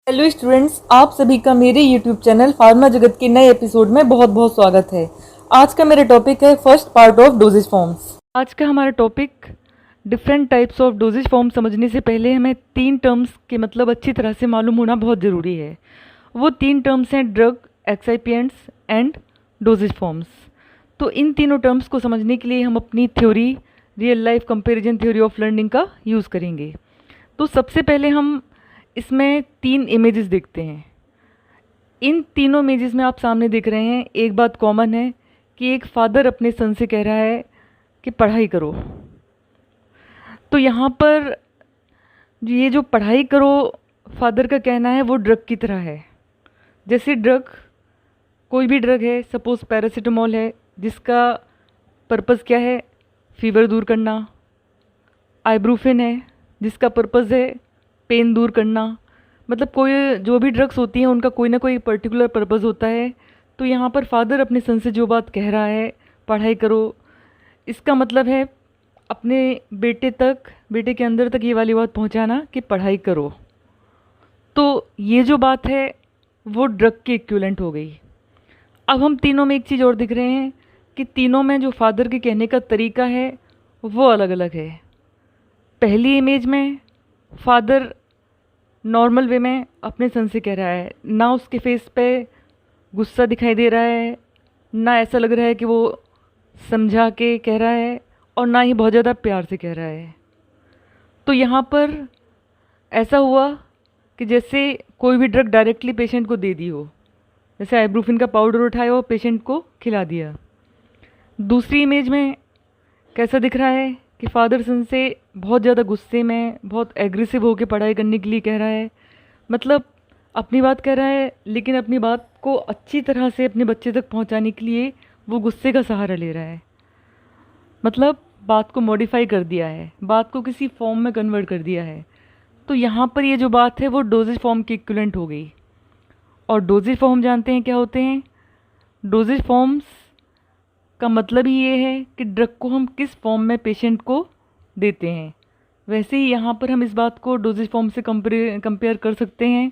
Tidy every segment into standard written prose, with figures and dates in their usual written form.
Hello students, आप सभी का मेरे यूट्यूब चैनल फार्मा जगत के नए एपिसोड में बहुत बहुत स्वागत है। आज का मेरा टॉपिक है first part of doses forms. आज का हमारा topic different types of dosage form समझने से पहले हमें तीन टर्म्स के मतलब अच्छी तरह से मालूम होना बहुत ज़रूरी है। वो तीन टर्म्स हैं ड्रग, एक्साइपिएंट्स एंड डोजेज फॉर्म्स। तो इन तीनों टर्म्स को समझने के लिए हम अपनी theory, real life comparison theory of learning का यूज़ करेंगे। तो सबसे पहले हम इसमें तीन इमेजेस देखते हैं। इन तीनों इमेजेस में आप सामने देख रहे हैं, एक बात कॉमन है कि एक फादर अपने सन से कह रहा है कि पढ़ाई करो। तो यहाँ पर ये जो पढ़ाई करो फादर का कहना है वो ड्रग की तरह है। जैसे ड्रग, कोई भी ड्रग है, सपोज पैरासीटामोल है, जिसका पर्पज़ क्या है, फीवर दूर करना। आइब्रूफिन है, जिसका पर्पज़ है पेन दूर करना। मतलब कोई जो भी ड्रग्स होती हैं उनका कोई ना कोई पर्टिकुलर पर्पज़ होता है। तो यहाँ पर फादर अपने सन से जो बात कह रहा है, पढ़ाई करो, इसका मतलब है अपने बेटे के अंदर तक ये वाली बात पहुँचाना कि पढ़ाई करो। तो ये जो बात है वो ड्रग के इक्विवेलेंट हो गई। अब हम तीनों में एक चीज़ और दिख रहे हैं कि तीनों में जो फादर के कहने का तरीका है वो अलग अलग है। पहली इमेज में फादर नॉर्मल वे में अपने सन से कह रहा है, ना उसके फेस पे गुस्सा दिखाई दे रहा है, ना ऐसा लग रहा है कि वो समझा के कह रहा है, और ना ही बहुत ज़्यादा प्यार से कह रहा है। तो यहाँ पर ऐसा हुआ कि जैसे कोई भी ड्रग डायरेक्टली पेशेंट को दे दी हो, जैसे आइब्रूफिन का पाउडर उठाया हो, पेशेंट को खिला दिया। दूसरी इमेज में कैसा दिख रहा है कि फादर सन से बहुत ज़्यादा गुस्से में, बहुत एग्रेसिव होकर पढ़ाई करने के लिए कह रहा है। मतलब अपनी बात कह रहा है, लेकिन अपनी बात को अच्छी तरह से अपने बच्चे तक पहुंचाने के लिए वो गुस्से का सहारा ले रहा है। मतलब बात को मॉडिफाई कर दिया है, बात को किसी फॉर्म में कन्वर्ट कर दिया है। तो यहाँ पर ये जो बात है वो डोजेज फॉर्म की इक्विवेलेंट हो गई। और डोजेज फॉर्म जानते हैं क्या होते हैं। डोजेज फॉर्म्स का मतलब ही ये है कि ड्रग को हम किस फॉर्म में पेशेंट को देते हैं। वैसे ही यहाँ पर हम इस बात को डोजेज फॉर्म से कंपेयर कर सकते हैं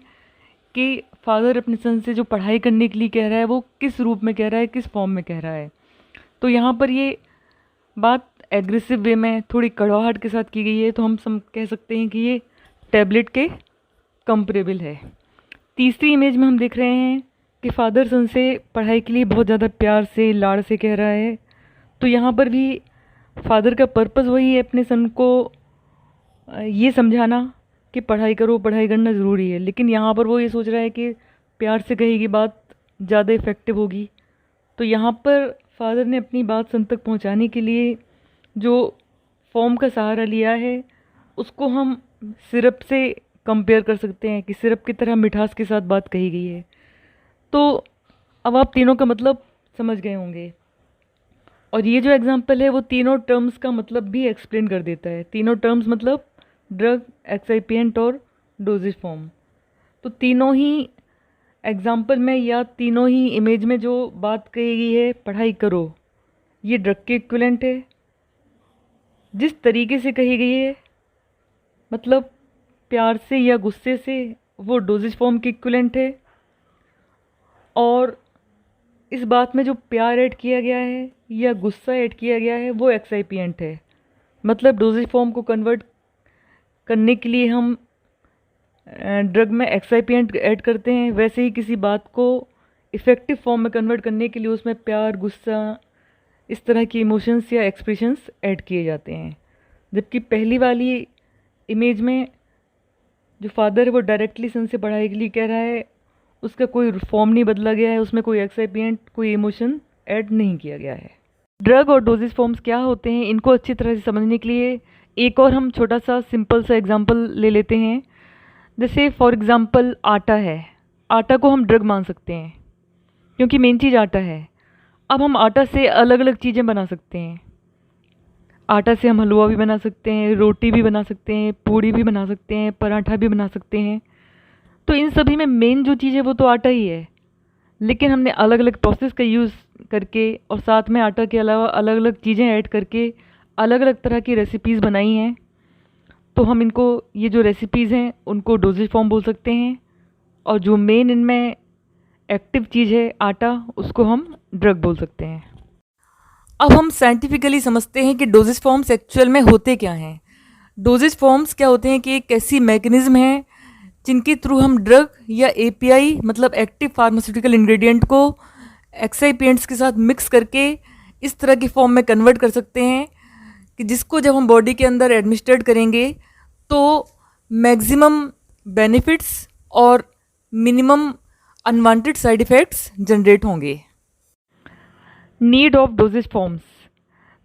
कि फादर अपने सन से जो पढ़ाई करने के लिए कह रहा है वो किस रूप में कह रहा है, किस फॉर्म में कह रहा है। तो यहाँ पर ये बात एग्रेसिव वे में, थोड़ी कड़वाहट के साथ की गई है, तो हम कह सकते हैं कि ये टैबलेट के कंपेरेबल है। तीसरी इमेज में हम देख रहे हैं कि फादर सन से पढ़ाई के लिए बहुत ज़्यादा प्यार से, लाड़ से कह रहा है। तो यहाँ पर भी फादर का पर्पज़ वही है, अपने सन को ये समझाना कि पढ़ाई करो, पढ़ाई करना ज़रूरी है। लेकिन यहाँ पर वो ये सोच रहा है कि प्यार से कहेगी बात ज़्यादा इफ़ेक्टिव होगी। तो यहाँ पर फादर ने अपनी बात सन तक पहुँचाने के लिए जो फॉर्म का सहारा लिया है उसको हम सिरप से कंपेयर कर सकते हैं कि सिरप की तरह मिठास के साथ बात कही गई है। तो अब आप तीनों का मतलब समझ गए होंगे। और ये जो एग्जांपल है वो तीनों टर्म्स का मतलब भी एक्सप्लेन कर देता है। तीनों टर्म्स मतलब ड्रग, एक्साइपिएंट और डोजेज फॉर्म। तो तीनों ही एग्जांपल में या तीनों ही इमेज में जो बात कही गई है, पढ़ाई करो, ये ड्रग के इक्विवेलेंट है। जिस तरीके से कही गई है, मतलब प्यार से या गुस्से से, वो डोजेज फॉर्म के इक्विवेलेंट है। और इस बात में जो प्यार ऐड किया गया है या गुस्सा ऐड किया गया है वो एक्साइपिएंट है। मतलब डोजेज फॉर्म को कन्वर्ट करने के लिए हम ड्रग में एक्साइपिएंट ऐड करते हैं, वैसे ही किसी बात को इफ़ेक्टिव फॉर्म में कन्वर्ट करने के लिए उसमें प्यार, गुस्सा, इस तरह की इमोशंस या एक्सप्रेशंस ऐड किए जाते हैं। जबकि पहली वाली इमेज में जो फादर है वो डायरेक्टली सन से पढ़ाई के लिए कह रहा है, उसका कोई फॉर्म नहीं बदला गया है, उसमें कोई एक्साइपिएंट, कोई इमोशन ऐड नहीं किया गया है। ड्रग और डोजेज फॉर्म्स क्या होते हैं, इनको अच्छी तरह से समझने के लिए एक और हम छोटा सा सिंपल सा एग्जांपल ले लेते हैं। जैसे फॉर एग्जांपल आटा है, आटा को हम ड्रग मान सकते हैं क्योंकि मेन चीज़ आटा है। अब हम आटा से अलग अलग चीज़ें बना सकते हैं। आटा से हम हलवा भी बना सकते हैं, रोटी भी बना सकते हैं, पूड़ी भी बना सकते हैं, पराठा भी बना सकते हैं। तो इन सभी में मेन जो चीज़ है वो तो आटा ही है, लेकिन हमने अलग अलग प्रोसेस का यूज़ करके और साथ में आटा के अलावा अलग अलग चीज़ें ऐड करके अलग अलग तरह की रेसिपीज़ बनाई हैं। तो हम इनको, ये जो रेसिपीज़ हैं उनको डोजेज फॉर्म बोल सकते हैं। और जो मेन इनमें एक्टिव चीज़ है आटा, उसको हम ड्रग बोल सकते हैं। अब हम साइंटिफिकली समझते हैं कि डोजेज फॉर्म्स एक्चुअल में होते क्या हैं। डोजेज फॉर्म्स क्या होते हैं कि एक ऐसी मैकेनिज्म है जिनके थ्रू हम ड्रग या एपीआई मतलब एक्टिव फार्मास्यूटिकल इंग्रेडिएंट को एक्साइपिएंट्स के साथ मिक्स करके इस तरह की फॉर्म में कन्वर्ट कर सकते हैं कि जिसको जब हम बॉडी के अंदर एडमिनिस्ट्रेट करेंगे तो मैक्सिमम बेनिफिट्स और minimum unwanted side effects generate होंगे। Need of doses forms.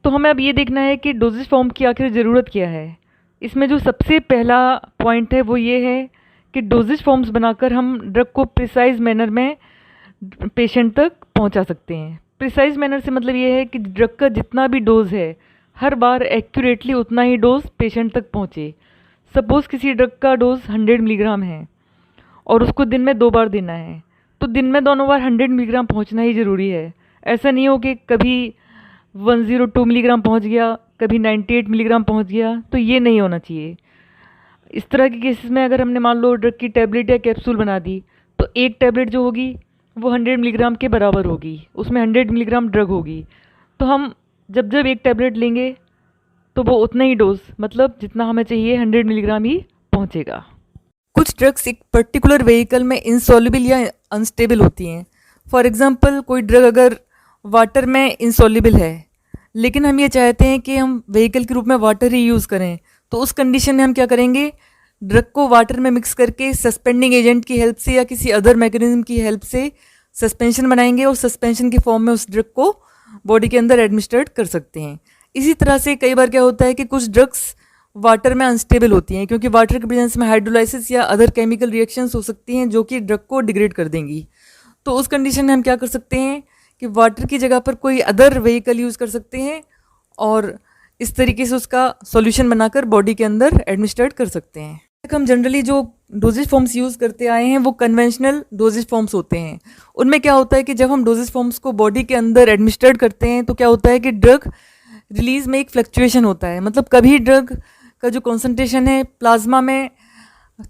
तो हमें अब ये देखना है कि डोजेज फॉर्म की आखिर ज़रूरत क्या है। इसमें जो सबसे पहला पॉइंट है वो ये है कि डोजेज फॉर्म्स बनाकर हम ड्रग को प्रिसाइज मैनर में पेशेंट तक पहुंचा सकते हैं। प्रिसाइज मैनर से मतलब ये है कि ड्रग का जितना भी डोज है हर बार एक्यूरेटली उतना ही डोज पेशेंट तक पहुंचे। सपोज़ किसी ड्रग का डोज 100 मिलीग्राम है और उसको दिन में 2 बार देना है, तो दिन में दोनों बार 100 मिलीग्राम पहुंचना ही ज़रूरी है। ऐसा नहीं हो कि कभी 102 मिलीग्राम पहुंच गया, कभी 98 मिलीग्राम पहुंच गया, तो ये नहीं होना चाहिए। इस तरह के केसेस में अगर हमने मान लो ड्रग की टैबलेट या कैप्सूल बना दी तो एक टैबलेट जो होगी वो 100 मिलीग्राम के बराबर होगी, उसमें 100 मिलीग्राम ड्रग होगी। तो हम जब जब एक टैबलेट लेंगे तो वो उतना ही डोज मतलब जितना हमें चाहिए 100 मिलीग्राम ही पहुंचेगा। कुछ ड्रग्स एक पर्टिकुलर व्हीकल में इंसॉल्युबल या अनस्टेबल होती हैं। फॉर एग्जांपल कोई ड्रग अगर वाटर में इंसॉल्युबल है लेकिन हम ये चाहते हैं कि हम व्हीकल के रूप में वाटर ही यूज़ करें, तो उस कंडीशन में हम क्या करेंगे, ड्रग को वाटर में मिक्स करके सस्पेंडिंग एजेंट की हेल्प से या किसी अदर मैकेनिज्म की हेल्प से सस्पेंशन बनाएंगे और सस्पेंशन की फॉर्म में उस ड्रग को बॉडी के अंदर एडमिनिस्ट्रेट कर सकते हैं। इसी तरह से कई बार क्या होता है कि कुछ ड्रग्स वाटर में अनस्टेबल होती हैं क्योंकि वाटर के प्रेजेंस में हाइड्रोलाइसिस या अदर केमिकल रिएक्शंस हो सकती हैं जो कि ड्रग को डिग्रेड कर देंगी। तो उस कंडीशन में हम क्या कर सकते हैं कि वाटर की जगह पर कोई अदर व्हीकल यूज़ कर सकते हैं और इस तरीके से उसका सॉल्यूशन बनाकर बॉडी के अंदर एडमिनिस्ट्रेट कर सकते हैं। हम जनरली जो डोजेज फॉर्म्स यूज़ करते आए हैं वो कन्वेंशनल डोजेज फॉर्म्स होते हैं। उनमें क्या होता है कि जब हम डोजेज फॉर्म्स को बॉडी के अंदर एडमिनिस्ट्रेट करते हैं तो क्या होता है कि ड्रग रिलीज में एक फ्लक्चुएशन होता है। मतलब कभी ड्रग का जो कॉन्सेंट्रेशन है प्लाज्मा में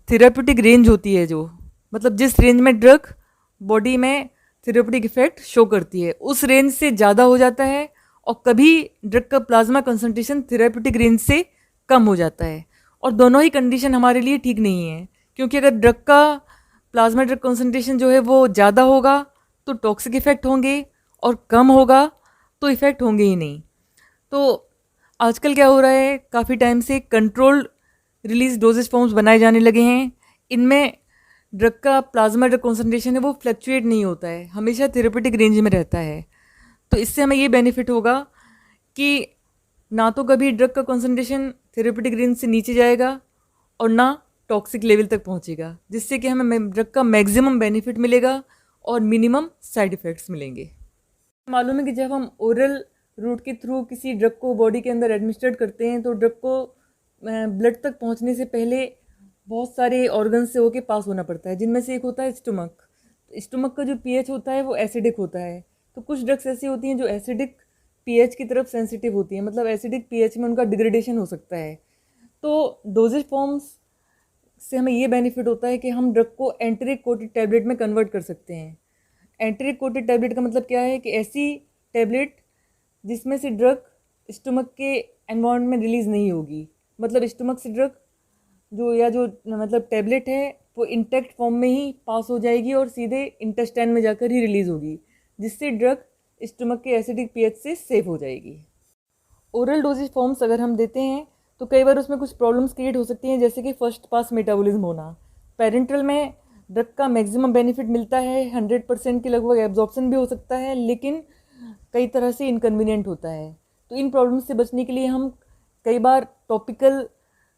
थेराप्यूटिक रेंज होती है, जो मतलब जिस रेंज में ड्रग बॉडी में थेराप्यूटिक इफेक्ट शो करती है उस रेंज से ज़्यादा हो जाता है, और कभी ड्रग का प्लाज्मा कंसंट्रेशन थेराप्यूटिक रेंज से कम हो जाता है। और दोनों ही कंडीशन हमारे लिए ठीक नहीं है क्योंकि अगर ड्रग का प्लाज्मा ड्रग कंसंट्रेशन जो है वो ज़्यादा होगा तो टॉक्सिक इफेक्ट होंगे और कम होगा तो इफ़ेक्ट होंगे ही नहीं। तो आजकल क्या हो रहा है, काफ़ी टाइम से कंट्रोल्ड रिलीज डोजेज फॉर्म्स बनाए जाने लगे हैं। इनमें ड्रग का प्लाज्मा ड्रग कॉन्सेंट्रेशन है वो फ्लक्चुएट नहीं होता है, हमेशा थेरेपेटिक रेंज में रहता है। तो इससे हमें ये बेनिफिट होगा कि ना तो कभी ड्रग का कॉन्सेंट्रेशन थेरेपेटिक रेंज से नीचे जाएगा और ना टॉक्सिक लेवल तक पहुंचेगा, जिससे कि हमें ड्रग का मैक्सिमम बेनिफिट मिलेगा और मिनिमम साइड इफ़ेक्ट्स मिलेंगे। मालूम है कि जब हम ओरल रूट के थ्रू किसी ड्रग को बॉडी के अंदर एडमिनिस्ट्रेट करते हैं तो ड्रग को ब्लड तक पहुंचने से पहले बहुत सारे ऑर्गन से होके पास होना पड़ता है, जिनमें से एक होता है स्टमक। स्टमक का जो पीएच होता है वो एसिडिक होता है। तो कुछ ड्रग्स ऐसी होती हैं जो एसिडिक पीएच की तरफ सेंसिटिव होती हैं, मतलब एसिडिक पीएच में उनका डिग्रेडेशन हो सकता है। तो डोजेज फॉर्म्स से हमें ये बेनिफिट होता है कि हम ड्रग को एंटेरिक कोटेड टैबलेट में कन्वर्ट कर सकते हैं। एंटेरिक कोटेड टैबलेट का मतलब क्या है कि ऐसी टैबलेट जिसमें से ड्रग स्टमक के एनवायरनमेंट में रिलीज़ नहीं होगी, मतलब स्टमक से ड्रग जो मतलब टैबलेट है वो इंटैक्ट फॉर्म में ही पास हो जाएगी और सीधे इंटेस्टाइन में जाकर ही रिलीज़ होगी, जिससे ड्रग स्टमक के एसिडिक पीएच से सेफ हो जाएगी। ओरल डोजेज फॉर्म्स अगर हम देते हैं तो कई बार उसमें कुछ प्रॉब्लम्स क्रिएट हो सकती हैं, जैसे कि फर्स्ट पास मेटाबॉलिज्म होना। पेरेंटल में ड्रग का मैक्सिमम बेनिफिट मिलता है, 100% के लगभग एब्जॉर्प्शन भी हो सकता है, लेकिन कई तरह से इनकन्वीनियंट होता है। तो इन प्रॉब्लम्स से बचने के लिए हम कई बार टॉपिकल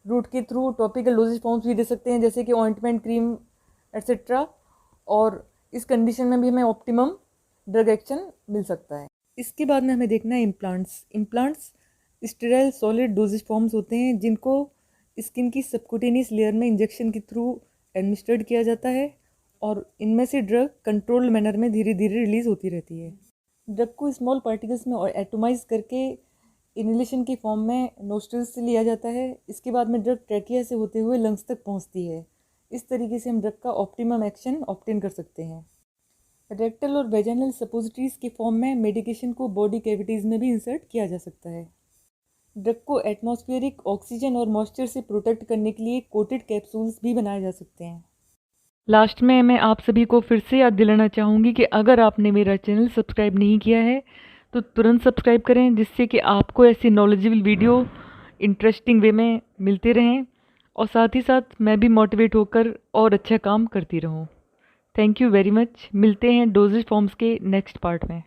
रूट के थ्रू टॉपिकल डोजेज फॉर्म्स भी दे सकते हैं, जैसे कि ऑइंटमेंट, क्रीम एट्सेट्रा। और इस कंडीशन में भी हमें ऑप्टिमम ड्रग एक्शन मिल सकता है। इसके बाद में हमें देखना है implants sterile solid dosage forms होते हैं जिनको स्किन की सबक्यूटेनियस लेयर में इंजेक्शन के थ्रू एडमिनिस्ट्रेट किया जाता है, और इनमें से ड्रग कंट्रोल्ड मैनर में धीरे धीरे रिलीज़ होती रहती है। ड्रग को स्मॉल पार्टिकल्स में और एटोमाइज करके इनहेलेशन की फॉर्म में नोस्ट्रिल्स से लिया जाता है। इसके बाद में ड्रग ट्रैकिया से होते हुए लंग्स तक पहुंचती है। इस तरीके से हम ड्रग का ऑप्टिमम एक्शन ऑब्टेन कर सकते हैं। रेक्टल और वेजाइनल सपोजिटरीज के फॉर्म में मेडिकेशन को बॉडी कैविटीज़ में भी इंसर्ट किया जा सकता है। ड्रग को एटमॉस्फेरिक ऑक्सीजन और मॉइस्चर से प्रोटेक्ट करने के लिए कोटेड कैप्सूल्स भी बनाए जा सकते हैं। लास्ट में मैं आप सभी को फिर से याद दिलाना चाहूँगी कि अगर आपने मेरा चैनल सब्सक्राइब नहीं किया है तो तुरंत सब्सक्राइब करें, जिससे कि आपको ऐसी नॉलेजेबल वीडियो इंटरेस्टिंग वे में मिलते रहें और साथ ही साथ मैं भी मोटिवेट होकर और अच्छा काम करती रहूँ। Thank you very much. मिलते हैं डोजेज फॉर्म्स के नेक्स्ट पार्ट में।